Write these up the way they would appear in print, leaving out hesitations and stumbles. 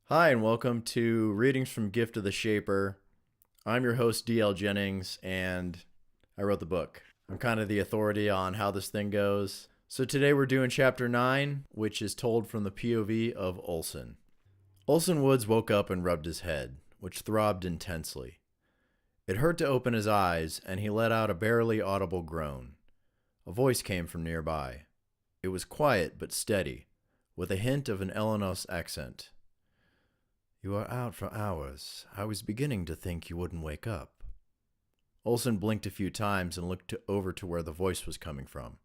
Hi, and welcome to Readings from Gift of the Shaper. I'm your host, DL Jennings, and I wrote the book. I'm kind of the authority on how this thing goes. So today we're doing chapter 9, which is told from the POV of Olson. Olson Woods woke up and rubbed his head, which throbbed intensely. It hurt to open his eyes, and he let out a barely audible groan. A voice came from nearby. It was quiet but steady, with a hint of an Illinois accent. "You are out for hours. I was beginning to think you wouldn't wake up." Olson blinked a few times and looked over to where the voice was coming from.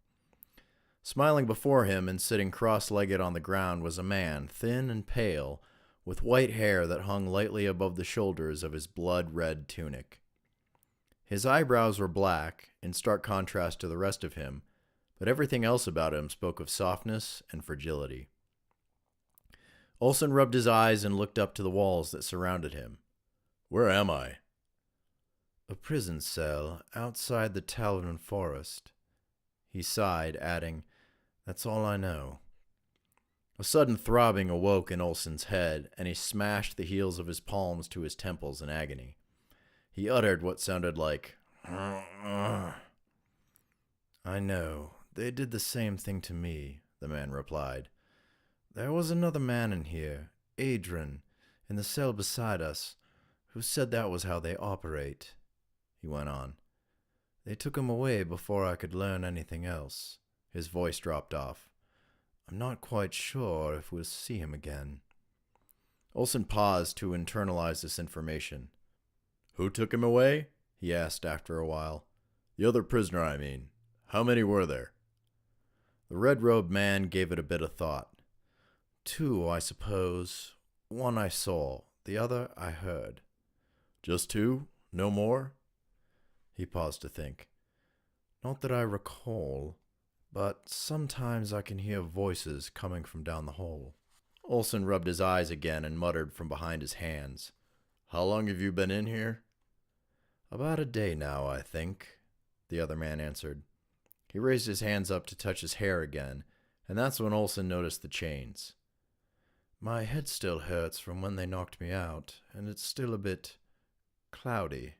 Smiling before him and sitting cross-legged on the ground was a man, thin and pale, with white hair that hung lightly above the shoulders of his blood-red tunic. His eyebrows were black, in stark contrast to the rest of him, but everything else about him spoke of softness and fragility. Olson rubbed his eyes and looked up to the walls that surrounded him. "Where am I?" "A prison cell outside the Talvin forest." He sighed, adding, "That's all I know." A sudden throbbing awoke in Olson's head, and he smashed the heels of his palms to his temples in agony. He uttered what sounded like, "I know. They did the same thing to me," the man replied. "There was another man in here, Adrian, in the cell beside us, who said that was how they operate," he went on. "They took him away before I could learn anything else." His voice dropped off. "I'm not quite sure if we'll see him again." Olson paused to internalize this information. "Who took him away?" he asked after a while. "The other prisoner, I mean. How many were there?" The red-robed man gave it a bit of thought. "Two, I suppose. One I saw, the other I heard." "Just two? No more?" He paused to think. "Not that I recall, but sometimes I can hear voices coming from down the hall." Olson rubbed his eyes again and muttered from behind his hands. "How long have you been in here?" "About a day now, I think," the other man answered. He raised his hands up to touch his hair again, and that's when Olson noticed the chains. "My head still hurts from when they knocked me out, and it's still a bit cloudy."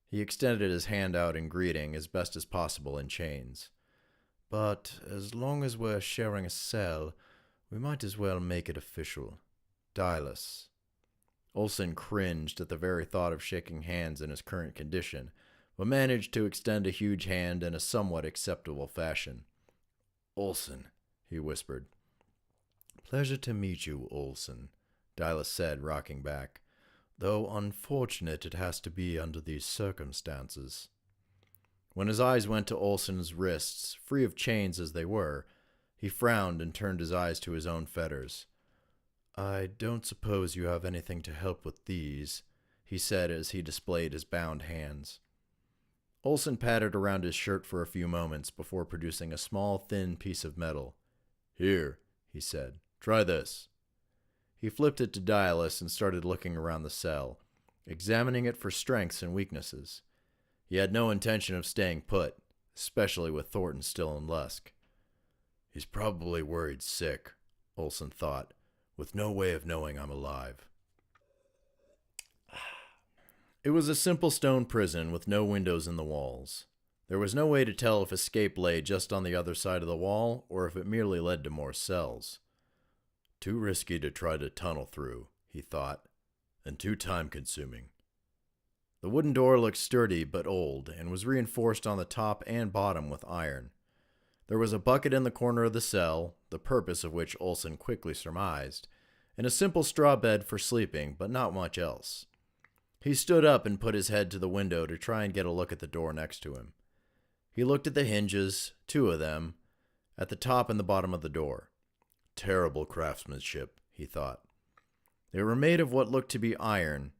He extended his hand out in greeting as best as possible in chains. "But as long as we're sharing a cell, we might as well make it official. Dialis." Olson cringed at the very thought of shaking hands in his current condition, but managed to extend a huge hand in a somewhat acceptable fashion. "Olson," he whispered. "Pleasure to meet you, Olson," Dialis said, rocking back. "Though unfortunate it has to be under these circumstances." When his eyes went to Olson's wrists, free of chains as they were, he frowned and turned his eyes to his own fetters. "I don't suppose you have anything to help with these," he said as he displayed his bound hands. Olson patted around his shirt for a few moments before producing a small, thin piece of metal. "Here," he said. "Try this." He flipped it to Dialis and started looking around the cell, examining it for strengths and weaknesses. He had no intention of staying put, especially with Thornton still in Lusk. "He's probably worried sick," Olson thought, "with no way of knowing I'm alive." It was a simple stone prison with no windows in the walls. There was no way to tell if escape lay just on the other side of the wall or if it merely led to more cells. Too risky to try to tunnel through, he thought, and too time-consuming. The wooden door looked sturdy but old and was reinforced on the top and bottom with iron. There was a bucket in the corner of the cell, the purpose of which Olson quickly surmised, and a simple straw bed for sleeping, but not much else. He stood up and put his head to the window to try and get a look at the door next to him. He looked at the hinges, two of them, at the top and the bottom of the door. Terrible craftsmanship, he thought. They were made of what looked to be iron,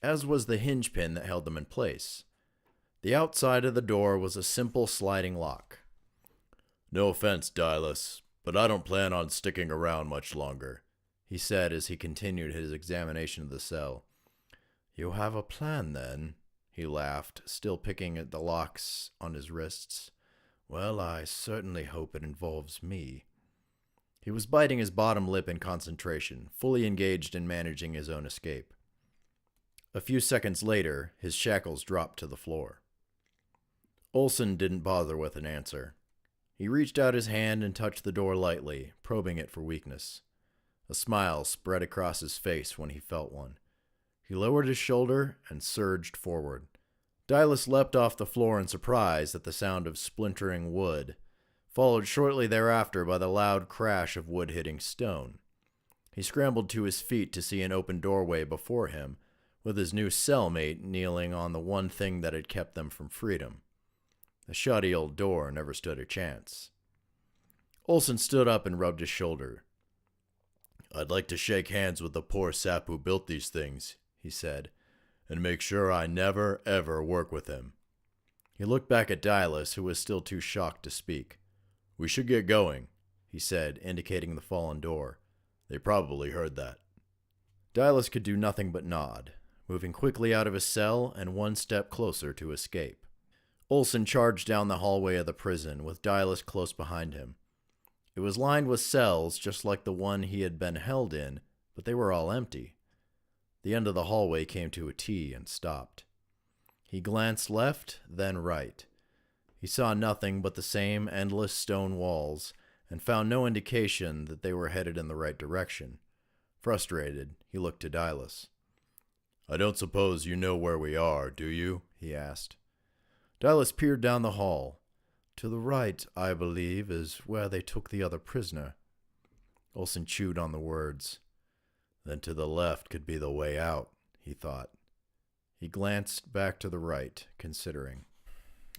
as was the hinge pin that held them in place. The outside of the door was a simple sliding lock. "No offense, Dialis, but I don't plan on sticking around much longer," he said as he continued his examination of the cell. "You have a plan, then?" he laughed, still picking at the locks on his wrists. "Well, I certainly hope it involves me." He was biting his bottom lip in concentration, fully engaged in managing his own escape. A few seconds later, his shackles dropped to the floor. Olsen didn't bother with an answer. He reached out his hand and touched the door lightly, probing it for weakness. A smile spread across his face when he felt one. He lowered his shoulder and surged forward. Dylas leapt off the floor in surprise at the sound of splintering wood, followed shortly thereafter by the loud crash of wood hitting stone. He scrambled to his feet to see an open doorway before him, with his new cellmate kneeling on the one thing that had kept them from freedom. The shoddy old door never stood a chance. Olsen stood up and rubbed his shoulder. "I'd like to shake hands with the poor sap who built these things," he said, "and make sure I never, ever work with him." He looked back at Dylas, who was still too shocked to speak. "We should get going," he said, indicating the fallen door. "They probably heard that." Dylas could do nothing but nod, moving quickly out of his cell and one step closer to escape. Olsen charged down the hallway of the prison, with Dylas close behind him. It was lined with cells just like the one he had been held in, but they were all empty. The end of the hallway came to a T and stopped. He glanced left, then right. He saw nothing but the same endless stone walls, and found no indication that they were headed in the right direction. Frustrated, he looked to Dylas. "I don't suppose you know where we are, do you?" he asked. Dylas peered down the hall. "To the right, I believe, is where they took the other prisoner." Olsen chewed on the words. Then to the left could be the way out, he thought. He glanced back to the right, considering.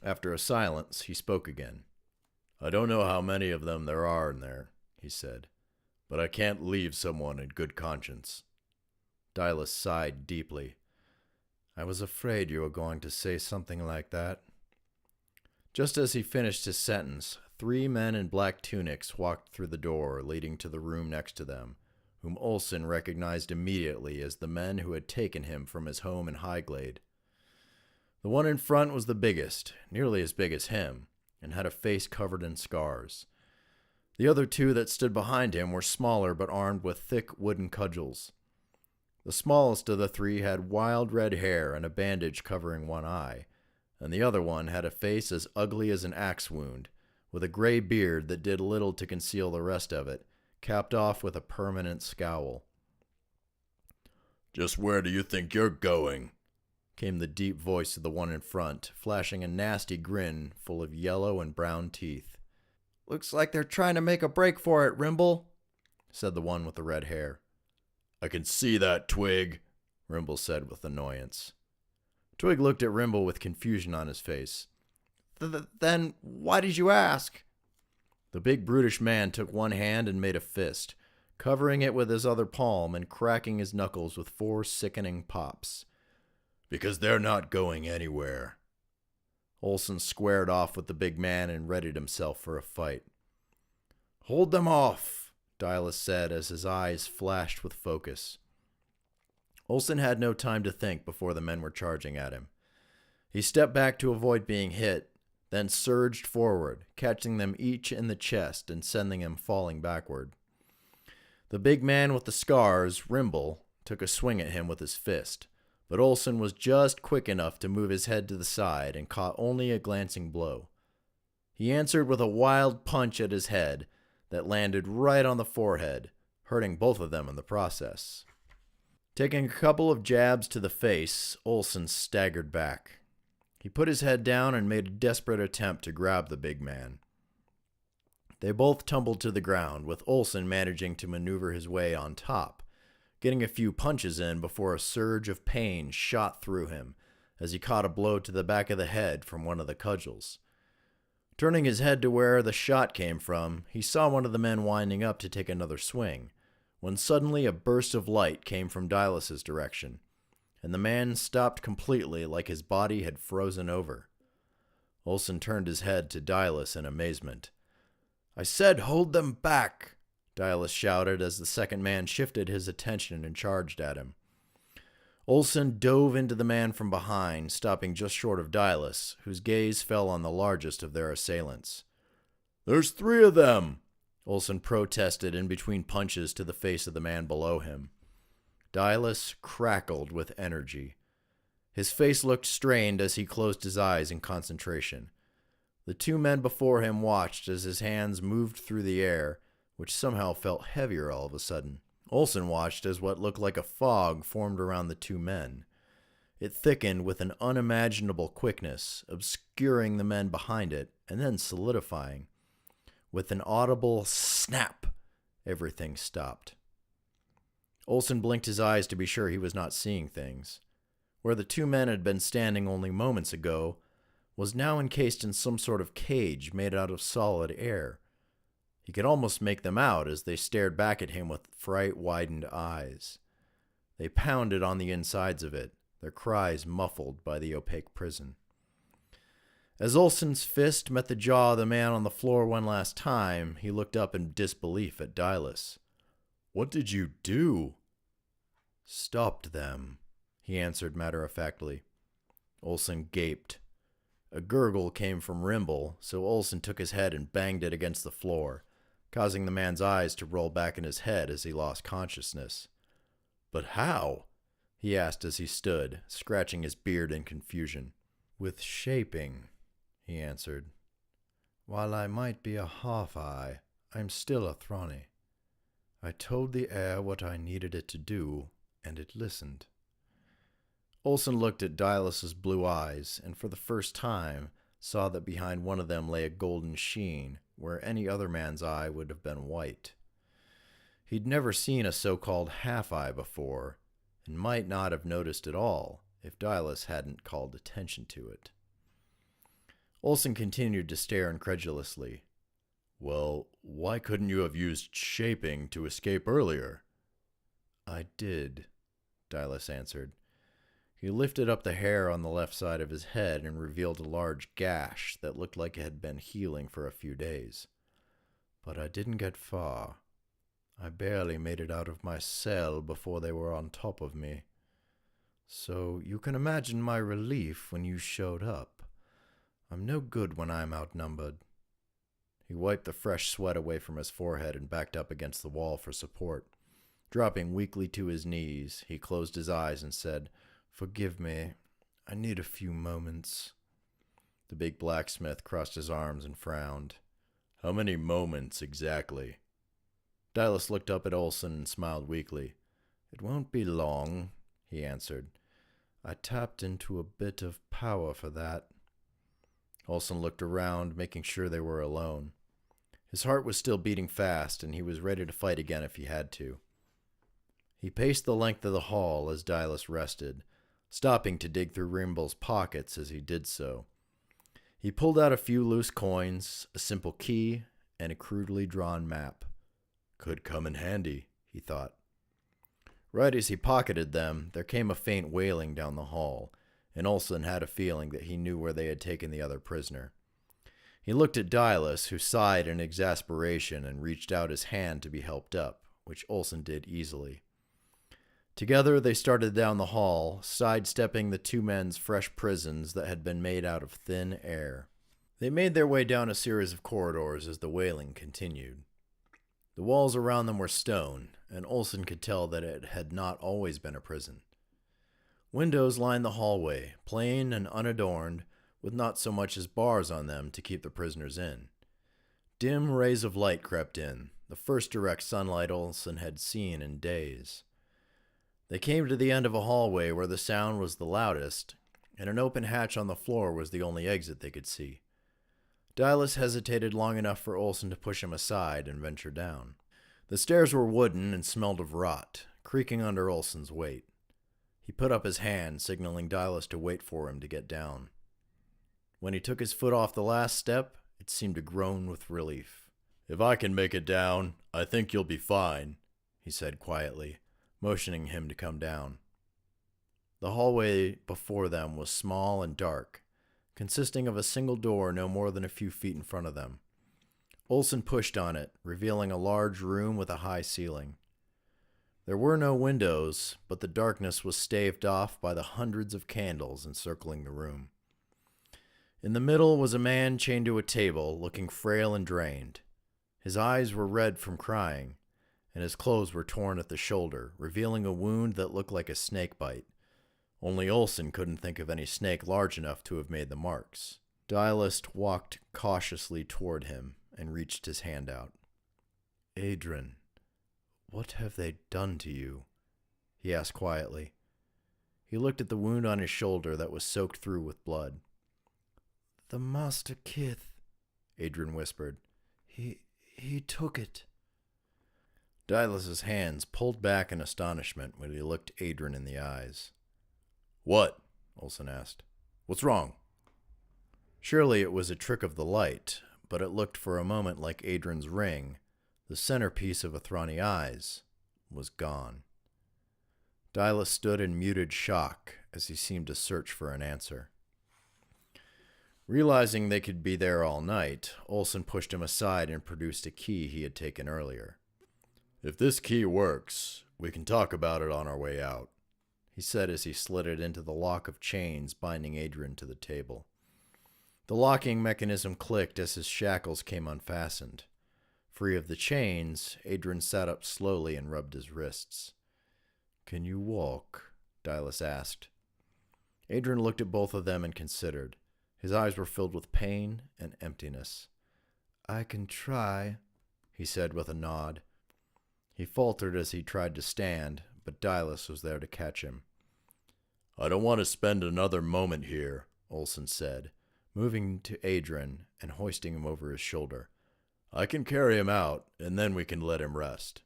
After a silence, he spoke again. "I don't know how many of them there are in there," he said, "but I can't leave someone in good conscience." Dylas sighed deeply. "I was afraid you were going to say something like that." Just as he finished his sentence, 3 men in black tunics walked through the door leading to the room next to them, whom Olsen recognized immediately as the men who had taken him from his home in Highglade. The one in front was the biggest, nearly as big as him, and had a face covered in scars. The other 2 that stood behind him were smaller but armed with thick wooden cudgels. The smallest of the 3 had wild red hair and a bandage covering one eye, and the other one had a face as ugly as an axe wound, with a gray beard that did little to conceal the rest of it, capped off with a permanent scowl. "Just where do you think you're going?" came the deep voice of the one in front, flashing a nasty grin full of yellow and brown teeth. "Looks like they're trying to make a break for it, Rimble," said the one with the red hair. "I can see that, Twig," Rimble said with annoyance. Twig looked at Rimble with confusion on his face. Then why did you ask?" The big brutish man took one hand and made a fist, covering it with his other palm and cracking his knuckles with 4 sickening pops. "Because they're not going anywhere." Olsen squared off with the big man and readied himself for a fight. "Hold them off," Dylas said as his eyes flashed with focus. Olsen had no time to think before the men were charging at him. He stepped back to avoid being hit, then surged forward, catching them each in the chest and sending them falling backward. The big man with the scars, Rimble, took a swing at him with his fist, but Olsen was just quick enough to move his head to the side and caught only a glancing blow. He answered with a wild punch at his head that landed right on the forehead, hurting both of them in the process. Taking a couple of jabs to the face, Olsen staggered back. He put his head down and made a desperate attempt to grab the big man. They both tumbled to the ground, with Olsen managing to maneuver his way on top, getting a few punches in before a surge of pain shot through him as he caught a blow to the back of the head from one of the cudgels. Turning his head to where the shot came from, he saw one of the men winding up to take another swing, when suddenly a burst of light came from Dylas's direction, and the man stopped completely like his body had frozen over. Olsen turned his head to Dylas in amazement. "I said hold them back," Dylas shouted as the second man shifted his attention and charged at him. Olsen dove into the man from behind, stopping just short of Dylas, whose gaze fell on the largest of their assailants. "There's 3 of them," Olsen protested in between punches to the face of the man below him. Dylas crackled with energy. His face looked strained as he closed his eyes in concentration. The two men before him watched as his hands moved through the air, which somehow felt heavier all of a sudden. Olsen watched as what looked like a fog formed around the two men. It thickened with an unimaginable quickness, obscuring the men behind it, and then solidifying. With an audible snap, everything stopped. Olsen blinked his eyes to be sure he was not seeing things. Where the two men had been standing only moments ago was now encased in some sort of cage made out of solid air. He could almost make them out as they stared back at him with fright-widened eyes. They pounded on the insides of it, their cries muffled by the opaque prison. As Olsen's fist met the jaw of the man on the floor one last time, he looked up in disbelief at Dylas. "What did you do?" "Stopped them," he answered matter-of-factly. Olsen gaped. A gurgle came from Rimble, so Olsen took his head and banged it against the floor, causing the man's eyes to roll back in his head as he lost consciousness. "But how?" he asked as he stood, scratching his beard in confusion. "With shaping," he answered. "While I might be a half-eye, I'm still a Thrani. I told the air what I needed it to do, and it listened." Olsen looked at Dylas's blue eyes, and for the first time saw that behind one of them lay a golden sheen, where any other man's eye would have been white. He'd never seen a so-called half-eye before, and might not have noticed at all if Dylas hadn't called attention to it. Olsen continued to stare incredulously. "Well, why couldn't you have used shaping to escape earlier?" "I did," Dylas answered. He lifted up the hair on the left side of his head and revealed a large gash that looked like it had been healing for a few days. "But I didn't get far. I barely made it out of my cell before they were on top of me. So you can imagine my relief when you showed up. I'm no good when I'm outnumbered." He wiped the fresh sweat away from his forehead and backed up against the wall for support. Dropping weakly to his knees, he closed his eyes and said, "Forgive me. I need a few moments." The big blacksmith crossed his arms and frowned. "How many moments exactly?" Dylas looked up at Olsen and smiled weakly. "It won't be long," he answered. "I tapped into a bit of power for that." Olsen looked around, making sure they were alone. His heart was still beating fast, and he was ready to fight again if he had to. He paced the length of the hall as Dylas rested, stopping to dig through Rimble's pockets as he did so. He pulled out a few loose coins, a simple key, and a crudely drawn map. Could come in handy, he thought. Right as he pocketed them, there came a faint wailing down the hall, and Olsen had a feeling that he knew where they had taken the other prisoner. He looked at Dylas, who sighed in exasperation and reached out his hand to be helped up, which Olsen did easily. Together they started down the hall, sidestepping the two men's fresh prisons that had been made out of thin air. They made their way down a series of corridors as the wailing continued. The walls around them were stone, and Olsen could tell that it had not always been a prison. Windows lined the hallway, plain and unadorned, with not so much as bars on them to keep the prisoners in. Dim rays of light crept in, the first direct sunlight Olsen had seen in days. They came to the end of a hallway where the sound was the loudest, and an open hatch on the floor was the only exit they could see. Dylas hesitated long enough for Olsen to push him aside and venture down. The stairs were wooden and smelled of rot, creaking under Olsen's weight. He put up his hand, signaling Dylas to wait for him to get down. When he took his foot off the last step, it seemed to groan with relief. "If I can make it down, I think you'll be fine," he said quietly, motioning him to come down. The hallway before them was small and dark, consisting of a single door no more than a few feet in front of them. Olsen pushed on it, revealing a large room with a high ceiling. There were no windows, but the darkness was staved off by the hundreds of candles encircling the room. In the middle was a man chained to a table, looking frail and drained. His eyes were red from crying, and his clothes were torn at the shoulder, revealing a wound that looked like a snake bite. Only Olsen couldn't think of any snake large enough to have made the marks. Dialist walked cautiously toward him and reached his hand out. "Adren, what have they done to you?" he asked quietly. He looked at the wound on his shoulder that was soaked through with blood. "The Master Kith," Adren whispered. He took it." Dialus's hands pulled back in astonishment when he looked Adren in the eyes. "What?" Olsen asked. "What's wrong?" Surely it was a trick of the light, but it looked for a moment like Adren's ring, the centerpiece of Athrani eyes, was gone. Dialus stood in muted shock as he seemed to search for an answer. Realizing they could be there all night, Olsen pushed him aside and produced a key he had taken earlier. "If this key works, we can talk about it on our way out," he said as he slid it into the lock of chains binding Adren to the table. The locking mechanism clicked as his shackles came unfastened. Free of the chains, Adren sat up slowly and rubbed his wrists. "Can you walk?" Dialus asked. Adren looked at both of them and considered. His eyes were filled with pain and emptiness. "I can try," he said with a nod. He faltered as he tried to stand, but Dialus was there to catch him. "I don't want to spend another moment here," Olsen said, moving to Adren and hoisting him over his shoulder. "I can carry him out, and then we can let him rest."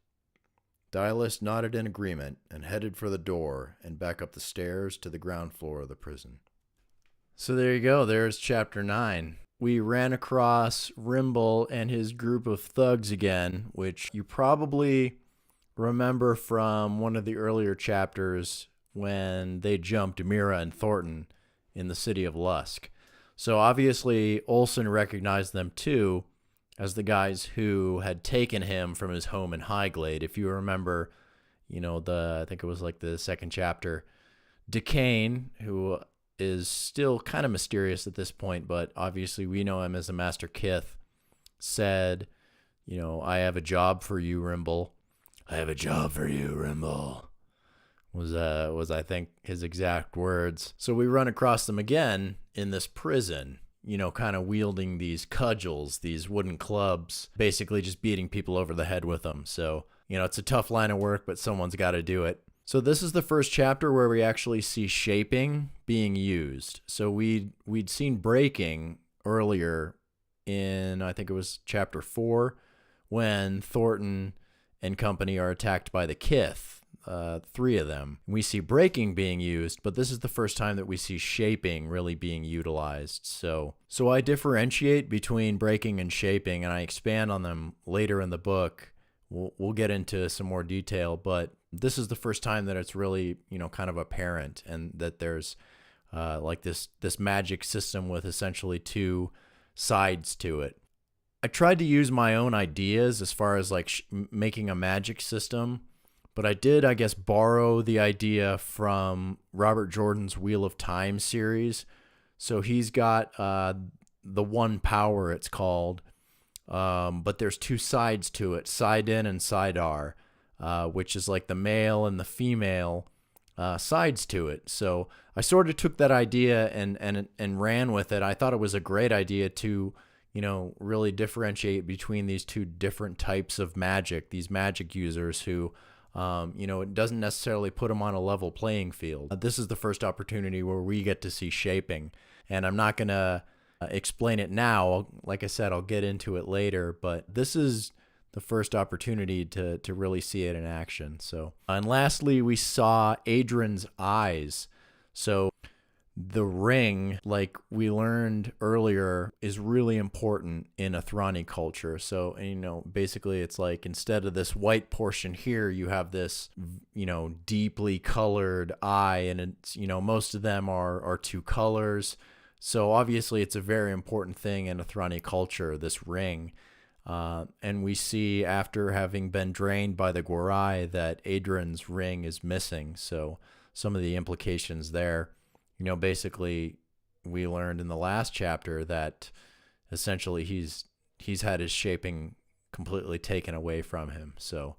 Dialus nodded in agreement and headed for the door and back up the stairs to the ground floor of the prison. So there you go. There's chapter 9. We ran across Rimble and his group of thugs again, which you probably remember from one of the earlier chapters when they jumped Mira and Thornton in the city of Lusk. So obviously Olsen recognized them too as the guys who had taken him from his home in Highglade. If you remember, I think it was like the second chapter, Decane, who is still kind of mysterious at this point, but obviously we know him as a Master Kith, said, "I have a job for you, Rimble." "I have a job for you, Rimble," was I think his exact words. So we run across them again in this prison, kind of wielding these cudgels, these wooden clubs, basically just beating people over the head with them. So, it's a tough line of work, but someone's got to do it. So this is the first chapter where we actually see shaping being used. So we'd seen breaking earlier in, I think it was chapter 4, when Thornton and company are attacked by the Kith, 3 of them. We see breaking being used, but this is the first time that we see shaping really being utilized. So I differentiate between breaking and shaping, and I expand on them later in the book. We'll get into some more detail, but this is the first time that it's really, kind of apparent, and that there's like this magic system with essentially 2 sides to it. I tried to use my own ideas as far as like making a magic system, but I did, I guess, borrow the idea from Robert Jordan's Wheel of Time series. So he's got the One Power, it's called, but there's 2 sides to it, side in and side R, which is like the male and the female sides to it. So I sort of took that idea and ran with it. I thought it was a great idea to, really differentiate between these 2 different types of magic, these magic users who, it doesn't necessarily put them on a level playing field. This is the first opportunity where we get to see shaping, and I'm not going to explain it now. Like I said, I'll get into it later, but this is the first opportunity to really see it in action. So, and lastly, we saw Adren's eyes. So the ring, like we learned earlier, is really important in Athrani culture. So, basically it's like instead of this white portion here, you have this, deeply colored eye, and it's, most of them are 2 colors. So obviously it's a very important thing in Athrani culture, this ring. And we see after having been drained by the Gorai that Adren's ring is missing. So some of the implications there, basically we learned in the last chapter that essentially he's had his shaping completely taken away from him. So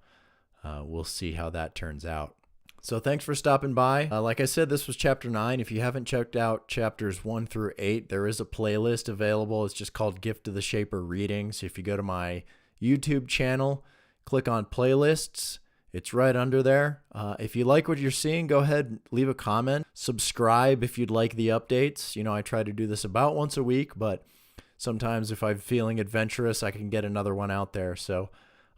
we'll see how that turns out. So thanks for stopping by. Like I said, this was chapter 9. If you haven't checked out chapters 1 through 8, there is a playlist available. It's just called Gift of the Shaper Readings. If you go to my YouTube channel, click on playlists. It's right under there. If you like what you're seeing, go ahead and leave a comment. Subscribe if you'd like the updates. You know, I try to do this about once a week, but sometimes if I'm feeling adventurous, I can get another one out there. So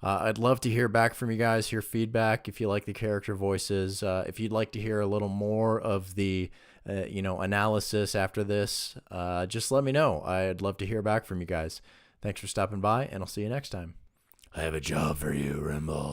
I'd love to hear back from you guys, hear feedback if you like the character voices. If you'd like to hear a little more of the analysis after this, just let me know. I'd love to hear back from you guys. Thanks for stopping by, and I'll see you next time. I have a job for you, Rimble.